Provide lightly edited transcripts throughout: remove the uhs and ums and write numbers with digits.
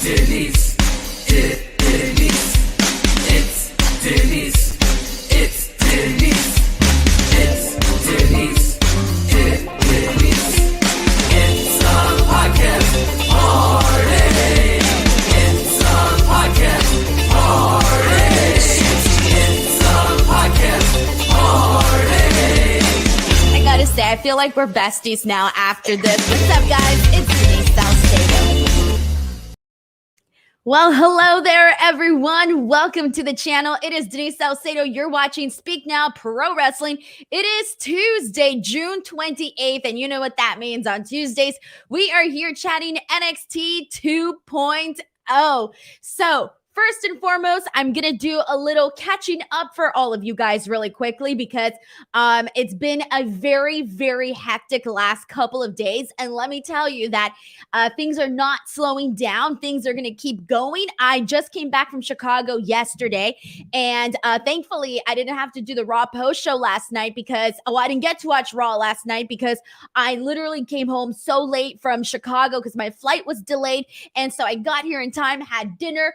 Denise. Denise. It's Denise. It's Denise. It's Denise. Denise. It's a podcast party. It's a podcast party. It's a podcast party. I gotta say, I feel like we're besties now after this. What's up, guys? It's Denise Salcedo. Well, hello there, everyone. Welcome to the channel. It is Denise Salcedo. You're watching Speak Now Pro Wrestling. It is Tuesday, June 28th, and you know what that means. On Tuesdays, we are here chatting NXT 2.0. So, first and foremost, I'm going to do a little catching up for all of you guys really quickly because it's been a very, very hectic last couple of days. And let me tell you that things are not slowing down. Things are going to keep going. I just came back from Chicago yesterday, and thankfully, I didn't have to do the Raw post show last night because, I didn't get to watch Raw last night because I literally came home so late from Chicago because my flight was delayed. And so I got here in time, had dinner,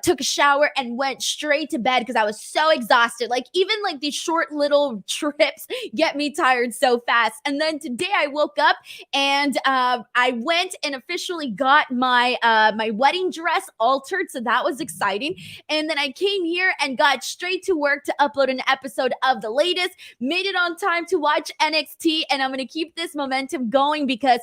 took a shower, and went straight to bed because I was so exhausted. Like, even like these short little trips get me tired so fast. And then today I woke up and I went and officially got my my wedding dress altered, so that was exciting. And then I came here and got straight to work to upload an episode of the latest, made it on time to watch NXT, and I'm going to keep this momentum going because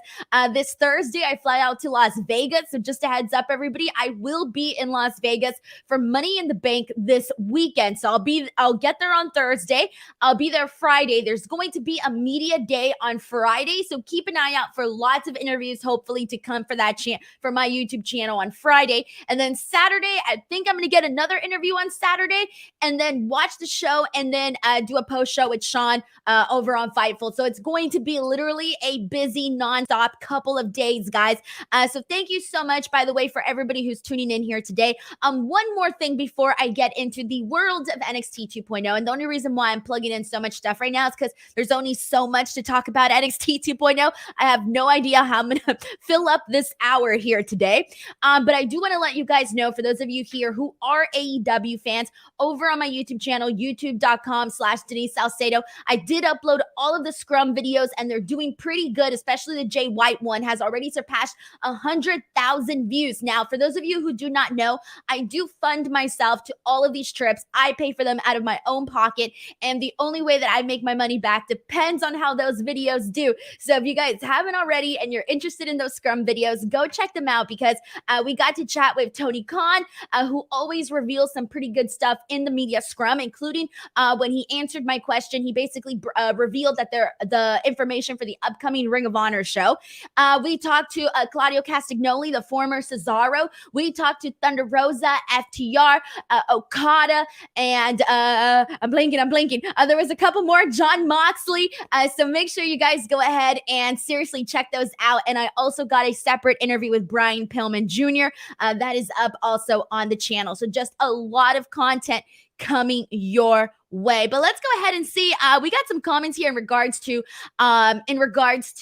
this Thursday I fly out to Las Vegas. So just a heads up, everybody, I will be in Las Vegas for Money in the Bank this weekend. So I'll get there on Thursday. I'll be there Friday. There's going to be a media day on Friday. So keep an eye out for lots of interviews, hopefully to come for that for my YouTube channel on Friday. And then Saturday, I think I'm going to get another interview on Saturday and then watch the show and then do a post show with Sean over on Fightful. So it's going to be literally a busy nonstop couple of days, guys. So thank you so much, by the way, for everybody who's tuning in here today. One more thing before I get into the world of NXT 2.0, and the only reason why I'm plugging in so much stuff right now is because there's only so much to talk about NXT 2.0. I have no idea how I'm going to fill up this hour here today, but I do want to let you guys know, for those of you here who are AEW fans, over on my YouTube channel, youtube.com/Denise Salcedo, I did upload all of the Scrum videos, and they're doing pretty good, especially the Jay White one has already surpassed 100,000 views. Now, for those of you who do not know, I do fund myself to all of these trips. I pay for them out of my own pocket, and the only way that I make my money back depends on how those videos do. So if you guys haven't already and you're interested in those Scrum videos, go check them out because we got to chat with Tony Khan, who always reveals some pretty good stuff in the media Scrum, including when he answered my question, he basically revealed that the information for the upcoming Ring of Honor show. We talked to Claudio Castagnoli, the former Cesaro. We talked to Thunder Rosa, FTR, Okada, and I'm blinking. There was a couple more, John Moxley. So make sure you guys go ahead and seriously check those out. And I also got a separate interview with Brian Pillman Jr. That is up also on the channel. So just a lot of content coming your way. But let's go ahead and see. We got some comments here in regards to NXT.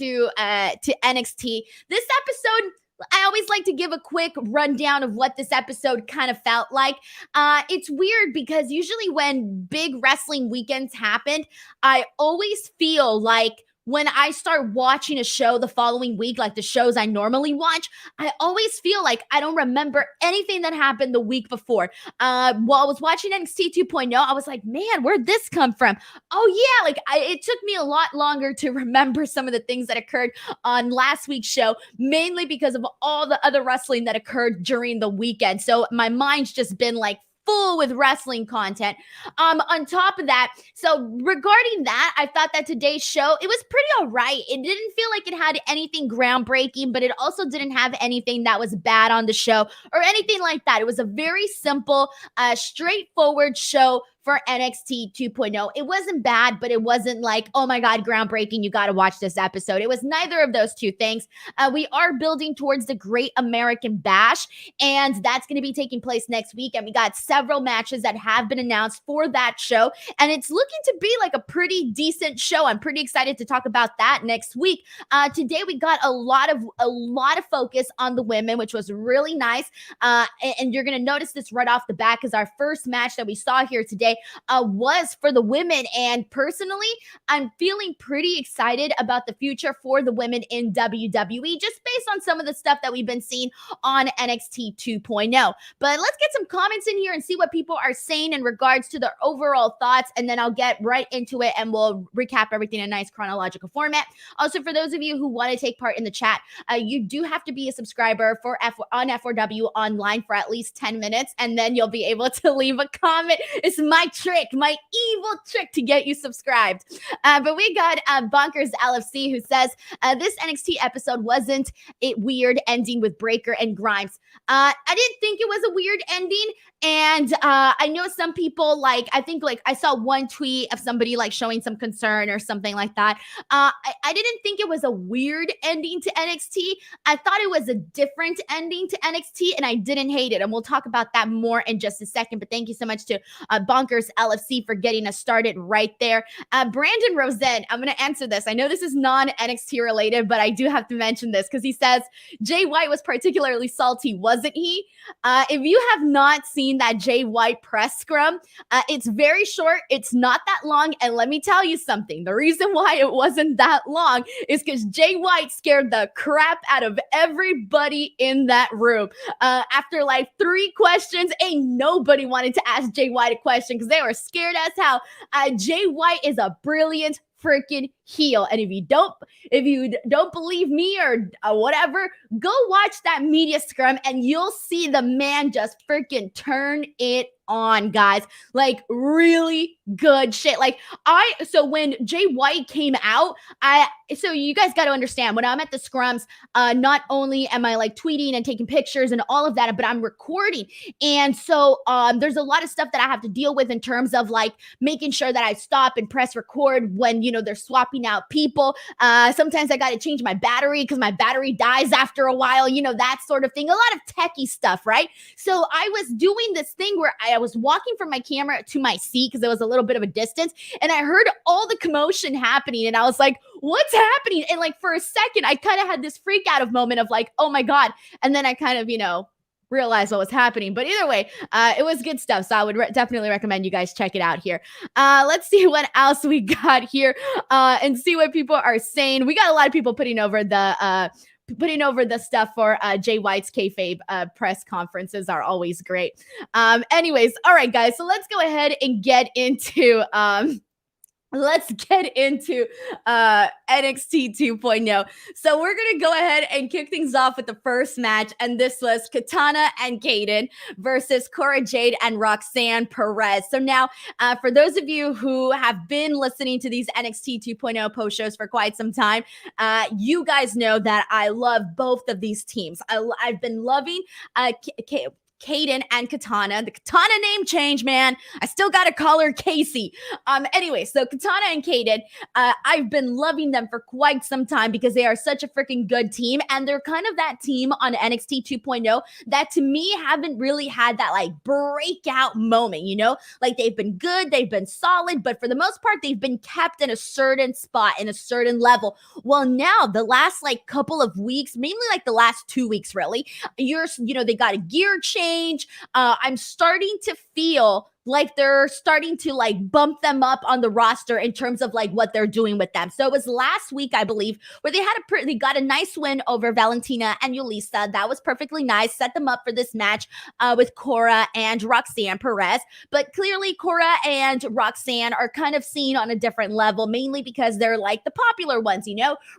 This episode, I always like to give a quick rundown of what this episode kind of felt like. It's weird because usually when big wrestling weekends happen, I always feel like when I start watching a show the following week, like the shows I normally watch, I always feel like I don't remember anything that happened the week before. While I was watching NXT 2.0, I was like, man, where'd this come from? Oh yeah, it took me a lot longer to remember some of the things that occurred on last week's show, mainly because of all the other wrestling that occurred during the weekend. So my mind's just been like full with wrestling content. On top of that, so regarding that, I thought that today's show, it was pretty all right. It didn't feel like it had anything groundbreaking, but it also didn't have anything that was bad on the show or anything like that. It was a very simple, straightforward show for NXT 2.0. It wasn't bad, but it wasn't like, oh my God, groundbreaking, you got to watch this episode. It was neither of those two things. We are building towards the Great American Bash, and that's going to be taking place next week. And we got several matches that have been announced for that show, and it's looking to be like a pretty decent show. I'm pretty excited to talk about that next week. Today we got a lot of focus on the women, which was really nice. And you're going to notice this right off the bat because our first match that we saw here today was for the women. And personally, I'm feeling pretty excited about the future for the women in WWE, just based on some of the stuff that we've been seeing on NXT 2.0. But let's get some comments in here and see what people are saying in regards to their overall thoughts, and then I'll get right into it and we'll recap everything in a nice chronological format. Also, for those of you who want to take part in the chat, you do have to be a subscriber on F4W online for at least 10 minutes, and then you'll be able to leave a comment. It's my trick, my evil trick to get you subscribed. But we got Bonkers LFC who says, this NXT episode wasn't it weird ending with Breaker and Grimes. I didn't think it was a weird ending. And I know some people I saw one tweet of somebody like showing some concern or something like that. I didn't think it was a weird ending to NXT. I thought it was a different ending to NXT, and I didn't hate it. And we'll talk about that more in just a second. But thank you so much to Bonkers LFC for getting us started right there. Brandon Rosen, I'm going to answer this. I know this is non-NXT related, but I do have to mention this because he says Jay White was particularly salty, wasn't he? If you have not seen that Jay White press scrum, it's very short. It's not that long. And let me tell you something. The reason why it wasn't that long is because Jay White scared the crap out of everybody in that room. After like 3 questions, ain't nobody wanted to ask Jay White a question because they were scared as hell. Jay White is a brilliant freaking heel. And if you don't believe me or whatever, go watch that media scrum and you'll see the man just freaking turn it on, guys. Like really good shit. So when Jay White came out, so you guys got to understand, when I'm at the scrums, not only am I like tweeting and taking pictures and all of that, but I'm recording. And so there's a lot of stuff that I have to deal with in terms of like making sure that I stop and press record when, they're swapping out people. Sometimes I got to change my battery because my battery dies after a while, that sort of thing. A lot of techie stuff, right? So I was doing this thing where I was walking from my camera to my seat because there was a little bit of a distance, and I heard all the commotion happening, and I was like, what's happening? And like for a second, I kind of had this freak out of moment of like, oh my God. And then I kind of, realize what was happening. But either way, it was good stuff. So I would definitely recommend you guys check it out here. Let's see what else we got here and see what people are saying. We got a lot of people putting over the stuff for Jay White's kayfabe press conferences are always great. Anyways, all right, guys. So let's go ahead and get into NXT 2.0. So we're going to go ahead and kick things off with the first match. And this was Katana and Caden versus Cora, Jade, and Roxanne Perez. So now, for those of you who have been listening to these NXT 2.0 post shows for quite some time, you guys know that I love both of these teams. I've been loving Caden and Katana. The Katana name change, man. I still gotta call her Casey. Anyway, so Katana and Caden, I've been loving them for quite some time because they are such a freaking good team, and they're kind of that team on NXT 2.0 that to me haven't really had that like breakout moment, like they've been good, they've been solid, but for the most part, they've been kept in a certain spot, in a certain level. Well, now the last like couple of weeks, mainly like the last 2 weeks, really, they got a gear change. I'm starting to feel like they're starting to like bump them up on the roster in terms of like what they're doing with them. So it was last week, I believe, where they got a nice win over Valentina and Yulisa. That was perfectly nice. Set them up for this match with Cora and Roxanne Perez. But clearly Cora and Roxanne are kind of seen on a different level, mainly because they're like the popular ones,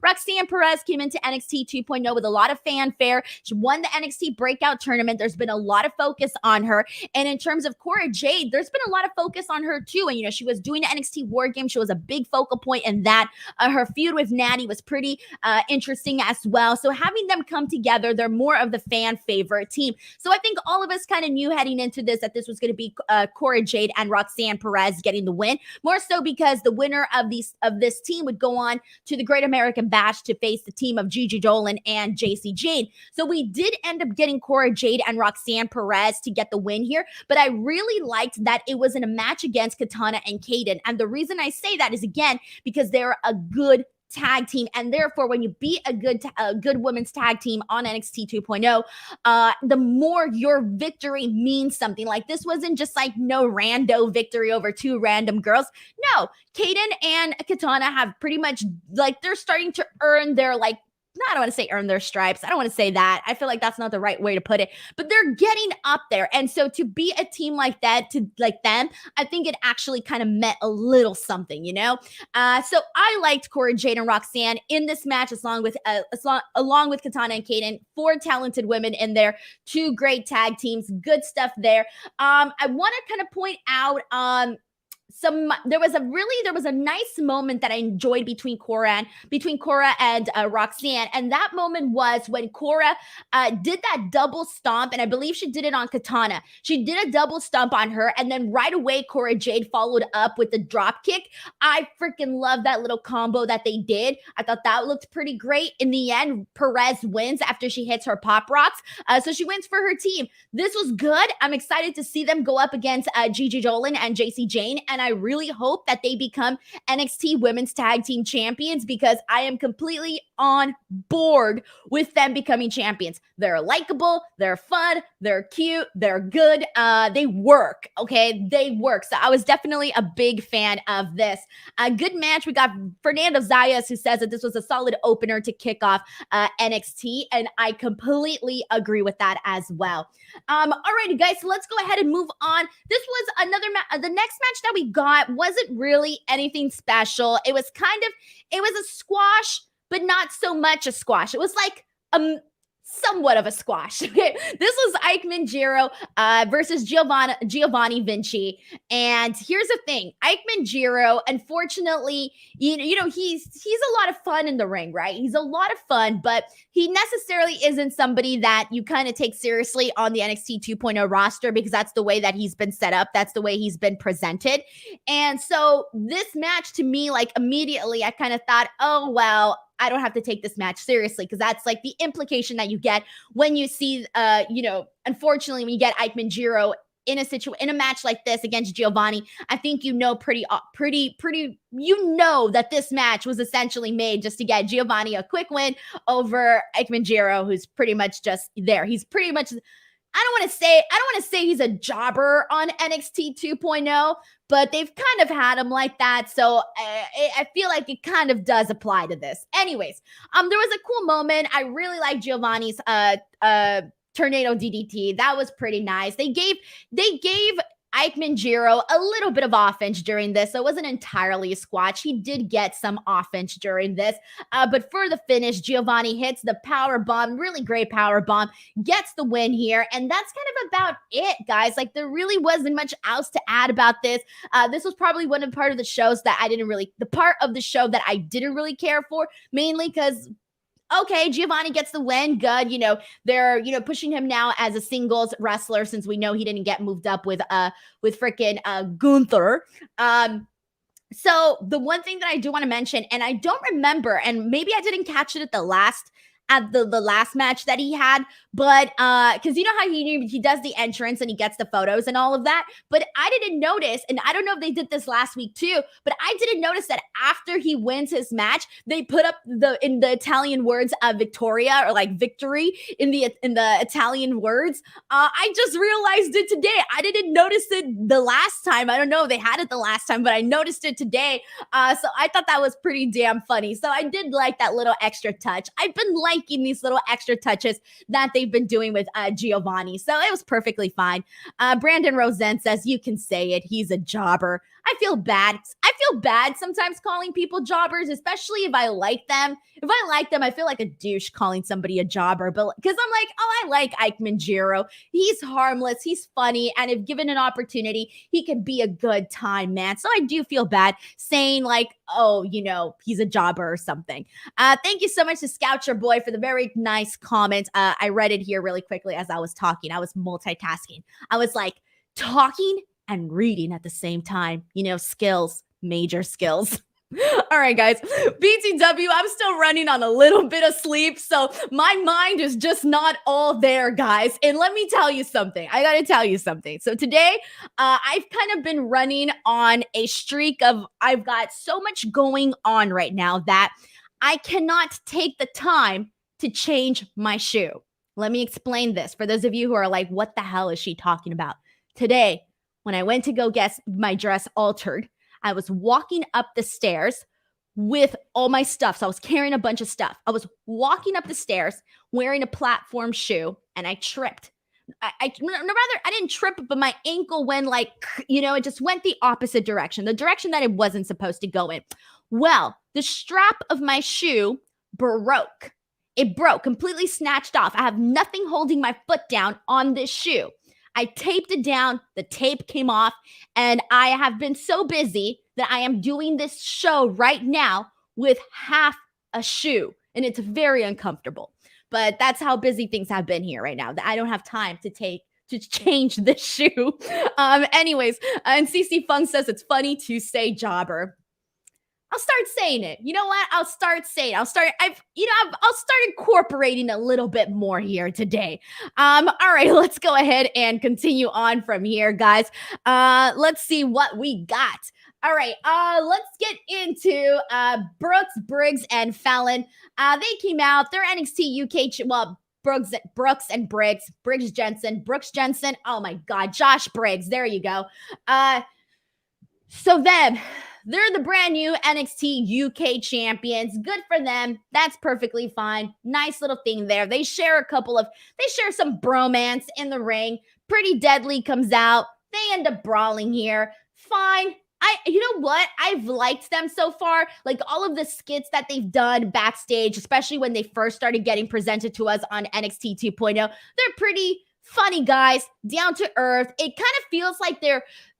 Roxanne Perez came into NXT 2.0 with a lot of fanfare. She won the NXT Breakout Tournament. There's been a lot of focus on her. And in terms of Cora Jade, there's been a lot of focus on her too. And, she was doing the NXT War Game. She was a big focal point in that. Her feud with Natty was pretty interesting as well. So having them come together, they're more of the fan favorite team. So I think all of us kind of knew heading into this that this was going to be Cora Jade and Roxanne Perez getting the win. More so because the winner of this team would go on to the Great American Bash to face the team of Gigi Dolan and JC Jane. So we did end up getting Cora Jade and Roxanne Perez to get the win here, but I really liked that it was in a match against Katana and Caden. And the reason I say that is, again, because they're a good tag team, and therefore when you beat a good women's tag team on NXT 2.0, the more your victory means something. Like, this wasn't just like no rando victory over two random girls. No, Caden and Katana have pretty much, like, they're starting to earn their, like, I don't want to say earn their stripes. I don't want to say that. I feel like that's not the right way to put it, but they're getting up there. And so to be a team like that, to like them, I think it actually kind of meant a little something, So I liked Cora Jade and Roxanne in this match, along with Katana and Caden. 4 talented women in there, 2 great tag teams, good stuff there. I want to kind of point out, there was a nice moment that I enjoyed between Cora and Roxanne, and that moment was when Cora did that double stomp, and I believe she did it on Katana. She did a double stomp on her, and then right away Cora Jade followed up with the drop kick. I freaking love that little combo that they did. I thought that looked pretty great. In the end, Perez wins after she hits her pop rocks, so she wins for her team. This was good. I'm excited to see them go up against Gigi Dolan and JC Jane, and I really hope that they become NXT Women's Tag Team Champions, because I am completely on board with them becoming champions. They're likable, they're fun, they're cute, they're good. They work, okay? They work. So I was definitely a big fan of this. A good match. We got Fernando Zayas, who says that this was a solid opener to kick off NXT, and I completely agree with that as well. Alrighty, guys, so let's go ahead and move on. This was another the next match that we got wasn't really anything special. It was a squash, but not so much a squash. It was like somewhat of a squash. This was Ikemanjiro versus Giovanni Vinci. And here's the thing. Ikemanjiro, unfortunately, he's a lot of fun in the ring, right? He's a lot of fun, but he necessarily isn't somebody that you kind of take seriously on the NXT 2.0 roster, because that's the way that he's been set up. That's the way he's been presented. And so this match, to me, like, immediately I kind of thought, oh, well, I don't have to take this match seriously, because that's like the implication that you get when you see, unfortunately, when you get Ikemanjiro in a match like this against Giovanni. I think that this match was essentially made just to get Giovanni a quick win over Ikemanjiro, who's pretty much just there. He's pretty much, I don't want to say he's a jobber on NXT 2.0, but they've kind of had him like that. So I feel like it kind of does apply to this. Anyways, there was a cool moment. I really like Giovanni's tornado DDT. That was pretty nice. They gave Ikemanjiro a little bit of offense during this, so it wasn't entirely a squash. He did get some offense during this, but for the finish, Giovanni hits the power bomb, really great power bomb, gets the win here, and that's kind of about it, guys. Like, there really wasn't much else to add about this. This was probably part of the show that I didn't really care for, mainly because, okay, Giovanni gets the win. Good. They're, pushing him now as a singles wrestler, since we know he didn't get moved up with freaking Gunther. So the one thing that I do want to mention, and I don't remember, and maybe I didn't catch it at the last match that he had, but because you know how he does the entrance and he gets the photos and all of that, but I didn't notice, and I don't know if they did this last week too, but I didn't notice that after he wins his match, they put up in the Italian words of Victoria, or like victory in the Italian words. I just realized it today. I didn't notice it the last time. I don't know if they had it the last time, but I noticed it today. So I thought that was pretty damn funny. So I did like that little extra touch. I've been liking these little extra touches that they've been doing with Giovanni. So it was perfectly fine. Brandon Rosen says, you can say it. He's a jobber. I feel bad. I feel bad sometimes calling people jobbers, especially if I like them. If I like them, I feel like a douche calling somebody a jobber, but because I'm like, oh, I like Ikemanjiro. He's harmless, he's funny, and if given an opportunity, he could be a good time, man. So I do feel bad saying like, oh, he's a jobber or something. Thank you so much to Scout Your Boy for the very nice comment. I read it here really quickly as I was talking. I was multitasking. I was like talking and reading at the same time. Skills, major skills. All right, guys. BTW, I'm still running on a little bit of sleep, so my mind is just not all there, guys. And let me tell you something. I got to tell you something. So today, I've kind of been running on a streak of I've got so much going on right now that I cannot take the time to change my shoe. Let me explain this for those of you who are like, what the hell is she talking about? Today, when I went to go get my dress altered, I was walking up the stairs with all my stuff. So I was carrying a bunch of stuff. I was walking up the stairs wearing a platform shoe and I tripped. I didn't trip, but my ankle went like, it just went the opposite direction, the direction that it wasn't supposed to go in. Well, the strap of my shoe broke. It broke, completely snatched off. I have nothing holding my foot down on this shoe. I taped it down, the tape came off, and I have been so busy that I am doing this show right now with half a shoe, and it's very uncomfortable. But that's how busy things have been here right now, that I don't have time to change this shoe. Anyways, and CC Fung says it's funny to say jobber. I'll start saying it. You know what? I'll start saying it. I'll start incorporating a little bit more here today. All right, let's go ahead and continue on from here, guys. Let's see what we got. All right, let's get into Brooks, Briggs, and Fallon. They came out. They're NXT UK. Brooks and Briggs. Briggs Jensen. Brooks Jensen. Oh my God, Josh Briggs. There you go. So then. They're the brand new NXT UK champions. Good for them. That's perfectly fine. Nice little thing there. They share some bromance in the ring. Pretty Deadly comes out. They end up brawling here. Fine. You know what? I've liked them so far. Like all of the skits that they've done backstage, especially when they first started getting presented to us on NXT 2.0, they're pretty funny guys, down to earth. It kind of feels like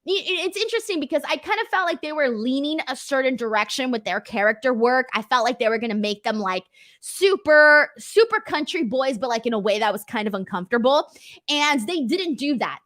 it's interesting because I kind of felt like they were leaning a certain direction with their character work. I felt like they were going to make them like super, super country boys, but like in a way that was kind of uncomfortable. And they didn't do that.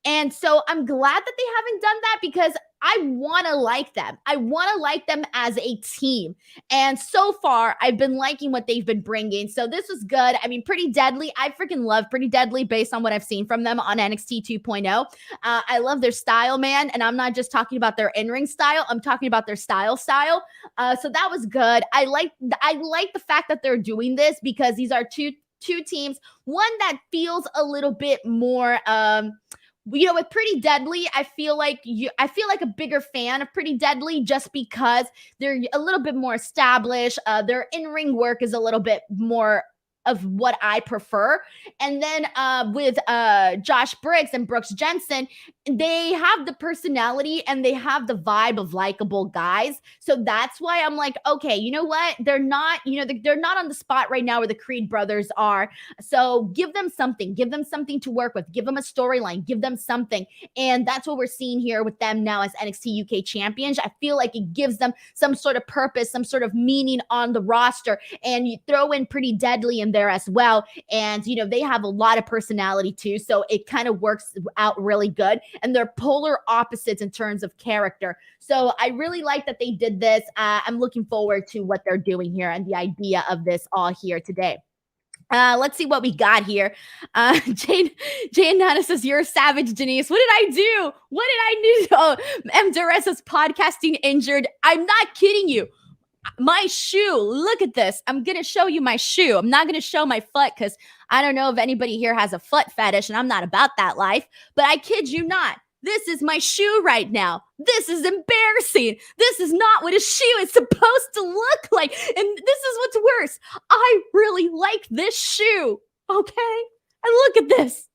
And so I'm glad that they haven't done that because I want to like them. I want to like them as a team. And so far, I've been liking what they've been bringing. So this was good. I mean, Pretty Deadly. I freaking love Pretty Deadly based on what I've seen from them on NXT 2.0. I love their style, man. And I'm not just talking about their in-ring style. I'm talking about their style. So that was good. I like the fact that they're doing this because these are two teams. One that feels a little bit more with Pretty Deadly, I feel like a bigger fan of Pretty Deadly just because they're a little bit more established. Their in-ring work is a little bit more of what I prefer. And then with Josh Briggs and Brooks Jensen, they have the personality and they have the vibe of likable guys. So that's why I'm like, okay, you know what? They're not, they're not on the spot right now where the Creed brothers are. So give them something to work with, give them a storyline, give them something. And that's what we're seeing here with them now as NXT UK champions. I feel like it gives them some sort of purpose, some sort of meaning on the roster. And you throw in Pretty Deadly in there as well. And, they have a lot of personality too. So it kind of works out really good. And they're polar opposites in terms of character. So I really like that they did this. I'm looking forward to what they're doing here and the idea of this all here today. Let's see what we got here. Jane Nana says, you're a savage, Denise. What did I do? Oh, M. Duress is podcasting injured. I'm not kidding you. My shoe, look at this. I'm going to show you my shoe. I'm not going to show my foot because I don't know if anybody here has a foot fetish and I'm not about that life, but I kid you not. This is my shoe right now. This is embarrassing. This is not what a shoe is supposed to look like. And this is what's worse. I really like this shoe. Okay? And look at this.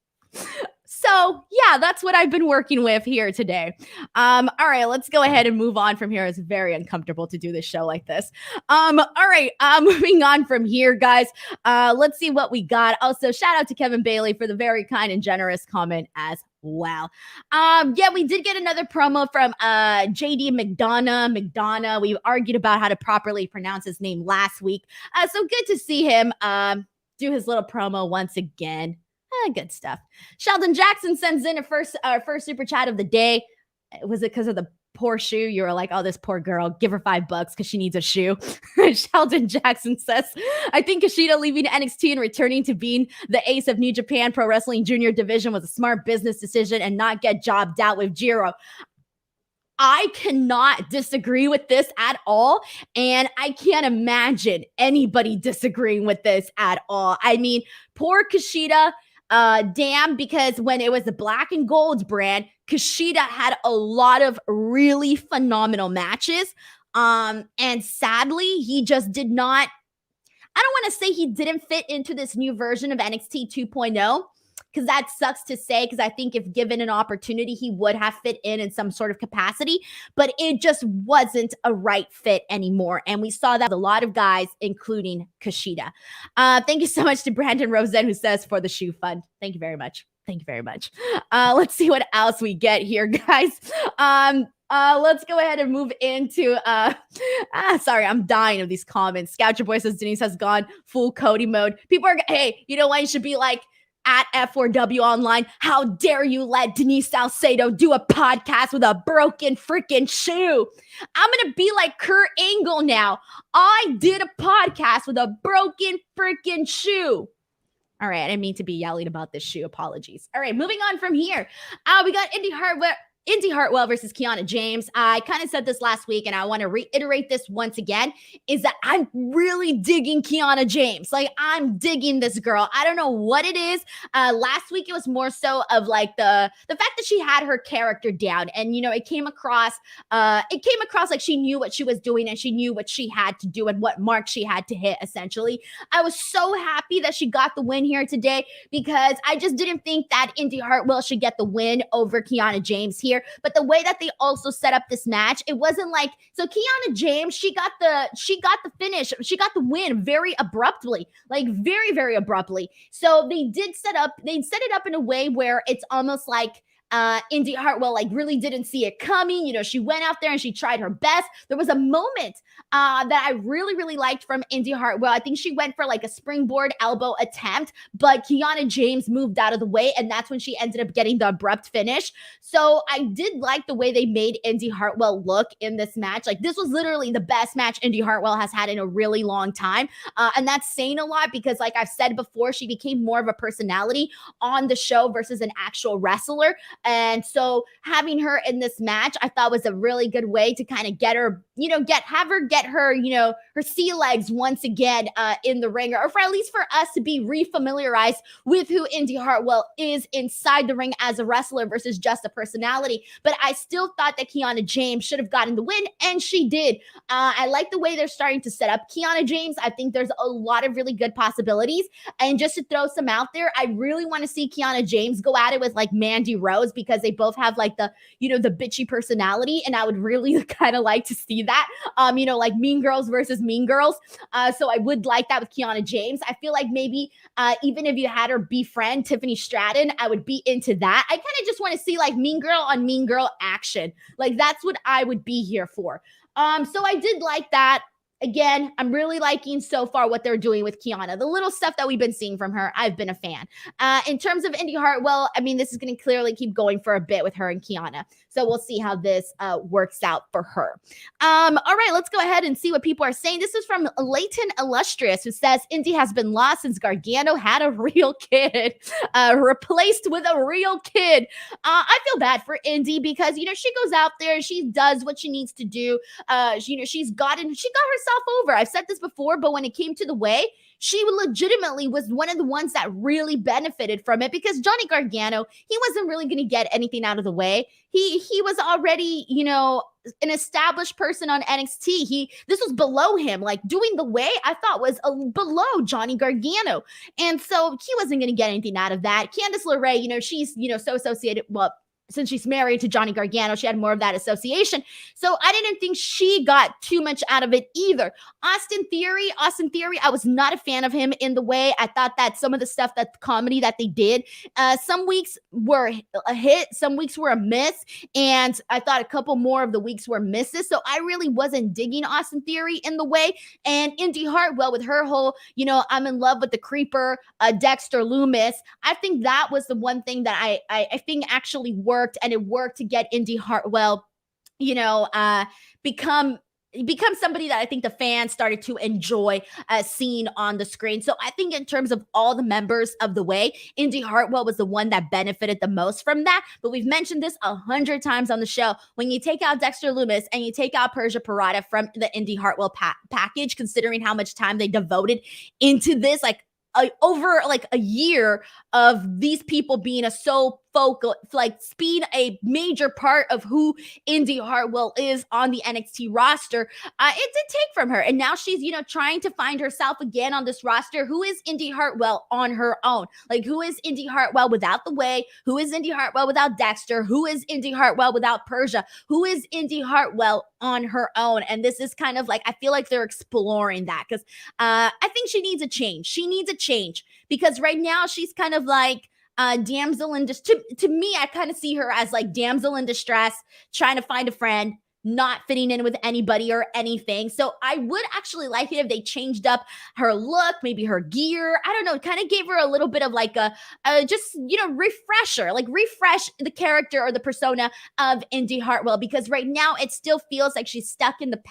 So yeah, that's what I've been working with here today. All right, let's go ahead and move on from here. It's very uncomfortable to do this show like this. All right, moving on from here, guys. Let's see what we got. Also, shout out to Kevin Bailey for the very kind and generous comment as well. Yeah, we did get another promo from JD McDonough. We argued about how to properly pronounce his name last week. So good to see him do his little promo once again. Good stuff. Sheldon Jackson sends in our first super chat of the day. Was it because of the poor shoe? You were like, oh, this poor girl, give her $5 because she needs a shoe. Sheldon Jackson says, I think Kushida leaving NXT and returning to being the ace of New Japan Pro Wrestling Junior Division was a smart business decision and not get jobbed out with Jiro. I cannot disagree with this at all. And I can't imagine anybody disagreeing with this at all. I mean, poor Kushida. Damn, because when it was the black and gold brand, Kushida had a lot of really phenomenal matches. And sadly, he just did not, I don't want to say he didn't fit into this new version of NXT 2.0, because that sucks to say, because I think if given an opportunity, he would have fit in some sort of capacity, but it just wasn't a right fit anymore. And we saw that with a lot of guys, including Kushida. Thank you so much to Brandon Rosen, who says, for the shoe fund. Thank you very much. Thank you very much. Let's see what else we get here, guys. Let's go ahead and move into sorry, I'm dying of these comments. Scoucher Boy says Denise has gone full Cody mode. People are, hey, you know what? You should be like, at F4W Online, how dare you let Denise Salcedo do a podcast with a broken freaking shoe? I'm going to be like Kurt Angle now. I did a podcast with a broken freaking shoe. All right, I didn't mean to be yelling about this shoe. Apologies. All right, moving on from here. We got Indy Hartwell versus Kiana James. I kind of said this last week, and I want to reiterate this once again, is that I'm really digging Kiana James. Like, I'm digging this girl. I don't know what it is. Last week, it was more so of like the fact that she had her character down, and, you know, it came across like she knew what she was doing, and she knew what she had to do and what mark she had to hit, essentially. I was so happy that she got the win here today, because I just didn't think that Indy Hartwell should get the win over Kiana James here. But the way that they also set up this match, it wasn't like, so Kiana James, she got the finish, she got the win very abruptly, like very, very abruptly. So they set it up in a way where it's almost like Indy Hartwell like really didn't see it coming. You know, she went out there and she tried her best. There was a moment that I really, really liked from Indy Hartwell. I think she went for like a springboard elbow attempt, but Kiana James moved out of the way, and that's when she ended up getting the abrupt finish. So I did like the way they made Indy Hartwell look in this match. Like, this was literally the best match Indy Hartwell has had in a really long time. And that's saying a lot, because like I've said before, she became more of a personality on the show versus an actual wrestler. And so having her in this match, I thought was a really good way to kind of get her, you know, have her get her, you know, her sea legs once again in the ring, or for at least for us to be refamiliarized with who Indy Hartwell is inside the ring as a wrestler versus just a personality. But I still thought that Kiana James should have gotten the win, and she did. I like the way they're starting to set up Kiana James. I think there's a lot of really good possibilities. And just to throw some out there, I really want to see Kiana James go at it with like Mandy Rose, because they both have like the, you know, the bitchy personality. And I would really kind of like to see that, you know, like Mean Girls versus Mean Girls. So I would like that with Kiana James. I feel like maybe even if you had her befriend Tiffany Stratton, I would be into that. I kind of just want to see like Mean Girl on Mean Girl action. Like, that's what I would be here for. So I did like that. Again, I'm really liking so far what they're doing with Kiana. The little stuff that we've been seeing from her, I've been a fan. In terms of Indy Hartwell, I mean, this is going to clearly keep going for a bit with her and Kiana. So we'll see how this works out for her. All right, let's go ahead and see what people are saying. This is from Leighton Illustrious, who says, Indy has been lost since Gargano had a real kid, replaced with a real kid. I feel bad for Indy, because, you know, she goes out there, she does what she needs to do. You know, she got herself over. I've said this before, but when it came to the way, she legitimately was one of the ones that really benefited from it, because Johnny Gargano, he wasn't really going to get anything out of the way. He was already, an established person on NXT. This was below him. Like, doing the way, I thought, was below Johnny Gargano. And so he wasn't going to get anything out of that. Candice LeRae, she's, so associated, well, since she's married to Johnny Gargano, she had more of that association. So I didn't think she got too much out of it either. Austin Theory, I was not a fan of him in the way. I thought that some of the stuff, that comedy that they did, some weeks were a hit, some weeks were a miss, and I thought a couple more of the weeks were misses. So I really wasn't digging Austin Theory in the way. And Indy Hartwell with her whole, I'm in love with the creeper, Dexter Loomis. I think that was the one thing that I think actually worked, and it worked to get Indy Hartwell, become somebody that I think the fans started to enjoy seeing on the screen. So I think in terms of all the members of the way, Indy Hartwell was the one that benefited the most from that. But we've mentioned this 100 times on the show. When you take out Dexter Loomis and you take out Persia Pirotta from the Indy Hartwell package, considering how much time they devoted into this, over a year of these people being focal, being a major part of who Indy Hartwell is on the NXT roster, it did take from her. And now she's, trying to find herself again on this roster. Who is Indy Hartwell on her own? Who is Indy Hartwell without the way? Who is Indy Hartwell without Dexter? Who is Indy Hartwell without Persia? Who is Indy Hartwell on her own? And this is kind of I feel like they're exploring that, because I think she needs a change. She needs a change, because right now she's kind of damsel in distress. To me, I kind of see her as damsel in distress, trying to find a friend, not fitting in with anybody or anything. So I would actually like it if they changed up her look, maybe her gear. I don't know, kind of gave her a little bit of refresher, refresh the character or the persona of Indy Hartwell, because right now it still feels like she's stuck in the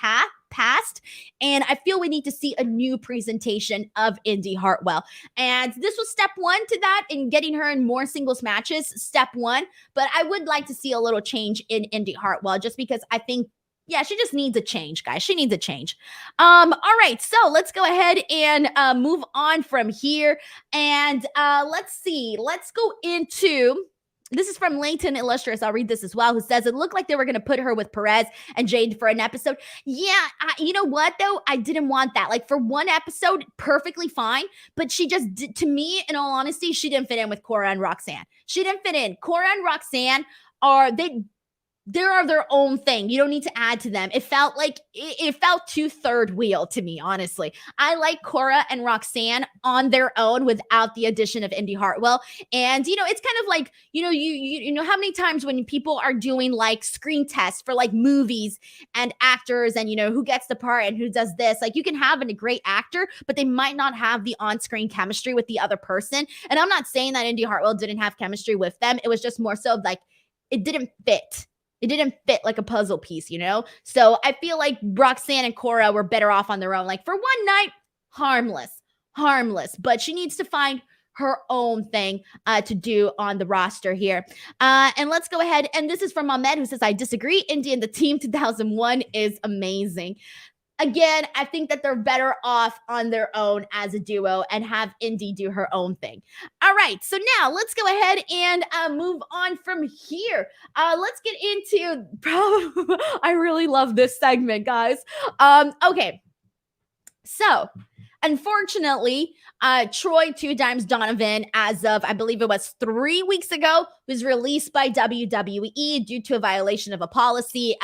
past, and I feel we need to see a new presentation of Indy Hartwell. And this was step one to that, in getting her in more singles matches, step one. But I would like to see a little change in Indy Hartwell, just because I think, yeah, she just needs a change, guys. She needs a change. All right, so let's go ahead and move on from here. And let's see. Let's go into... This is from Leighton Illustrious. I'll read this as well, who says, it looked like they were going to put her with Perez and Jade for an episode. Yeah, you know what, though? I didn't want that. For one episode, perfectly fine. But she just, to me, in all honesty, she didn't fit in with Cora and Roxanne. She didn't fit in. Cora and Roxanne they're their own thing. You don't need to add to them. It felt it felt too third wheel to me, honestly. I like Cora and Roxanne on their own without the addition of Indy Hartwell. And, it's kind of you know how many times when people are doing screen tests for movies and actors and, who gets the part and who does this, you can have a great actor, but they might not have the on-screen chemistry with the other person. And I'm not saying that Indy Hartwell didn't have chemistry with them. It was just more so it didn't fit. It didn't fit like a puzzle piece, So I feel like Roxanne and Cora were better off on their own. For one night, harmless. But she needs to find her own thing to do on the roster here. And let's go ahead. And this is from Ahmed, who says, I disagree. Indy and the Team 2001 is amazing. Again, I think that they're better off on their own as a duo and have Indy do her own thing. All right, so now let's go ahead and move on from here. Let's get into I really love this segment, guys. Okay, so unfortunately, Troy Two Dimes Donovan, as of, I believe it was 3 weeks ago, was released by WWE due to a violation of a policy.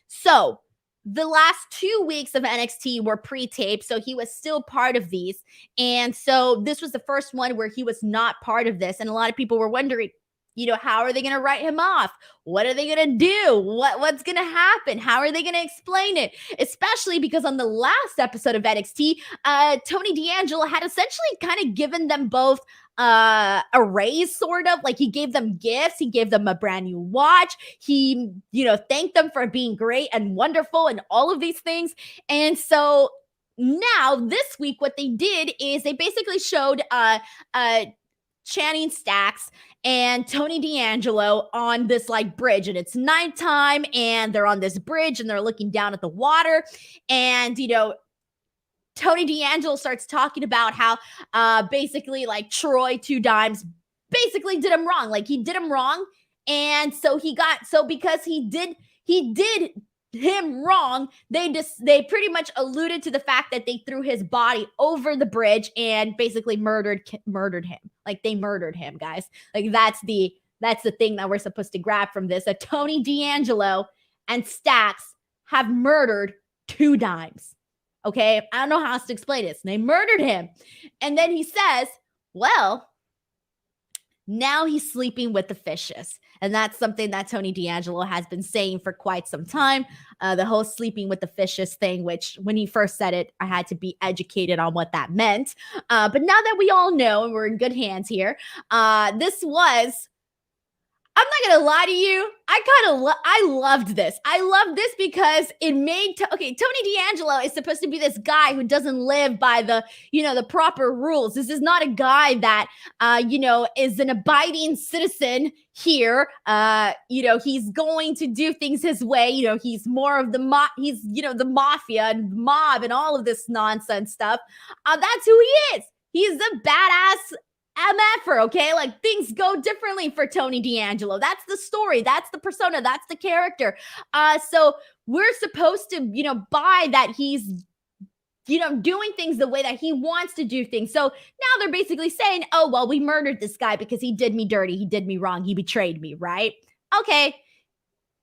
So the last 2 weeks of NXT were pre-taped, so he was still part of these. And so this was the first one where he was not part of this. And a lot of people were wondering, how are they going to write him off? What are they going to do? What's going to happen? How are they going to explain it? Especially because on the last episode of NXT, Tony D'Angelo had essentially kind of given them both a raise, sort of. He gave them gifts. He gave them a brand new watch. He, thanked them for being great and wonderful and all of these things. And so now this week, what they did is they basically showed Channing Stacks and Tony D'Angelo on this bridge, and it's nighttime and they're on this bridge and they're looking down at the water, and Tony D'Angelo starts talking about how basically like Troy 2 Dimes basically did him wrong. Like he did him wrong. And so because he did him wrong, they pretty much alluded to the fact that they threw his body over the bridge and basically murdered him. Like they murdered him, guys. Like that's the thing that we're supposed to grab from this. That Tony D'Angelo and Stacks have murdered 2 Dimes. Okay, I don't know how else to explain this. They murdered him. And then he says, well, now he's sleeping with the fishes. And that's something that Tony D'Angelo has been saying for quite some time. The whole sleeping with the fishes thing, which when he first said it, I had to be educated on what that meant. But now that we all know and we're in good hands here, this was, I'm not going to lie to you. I loved this. I loved this because it made, Tony D'Angelo is supposed to be this guy who doesn't live by the proper rules. This is not a guy that, is an abiding citizen here. He's going to do things his way. He's more of the the mafia and mob and all of this nonsense stuff. That's who he is. He's a badass MFer, okay? Like things go differently for Tony D'Angelo. That's the story. That's the persona. That's the character. So we're supposed to, buy that he's, doing things the way that he wants to do things. So now they're basically saying, oh, well, we murdered this guy because he did me dirty. He did me wrong. He betrayed me, right? Okay.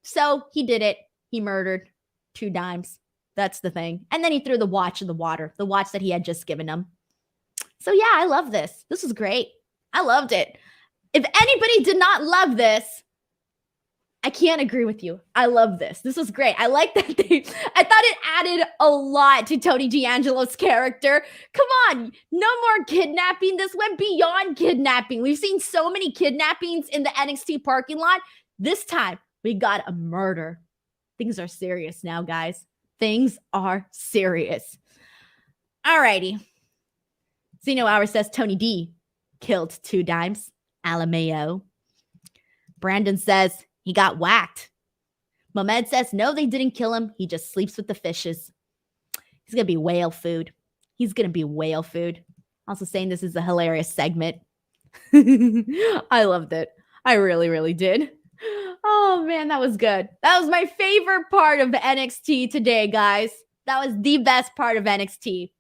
So he did it. He murdered 2 Dimes. That's the thing. And then he threw the watch in the water, the watch that he had just given him. So yeah, I love this. This was great. I loved it. If anybody did not love this, I can't agree with you. I love this. This was great. I like that I thought it added a lot to Tony D'Angelo's character. Come on, no more kidnapping. This went beyond kidnapping. We've seen so many kidnappings in the NXT parking lot. This time, we got a murder. Things are serious now, guys. Things are serious. Alrighty. Zeno Hour says Tony D killed 2 Dimes. Alameo. Brandon says he got whacked. Mohamed says no, they didn't kill him. He just sleeps with the fishes. He's going to be whale food. He's going to be whale food. Also saying this is a hilarious segment. I loved it. I really, really did. Oh, man, that was good. That was my favorite part of NXT today, guys. That was the best part of NXT.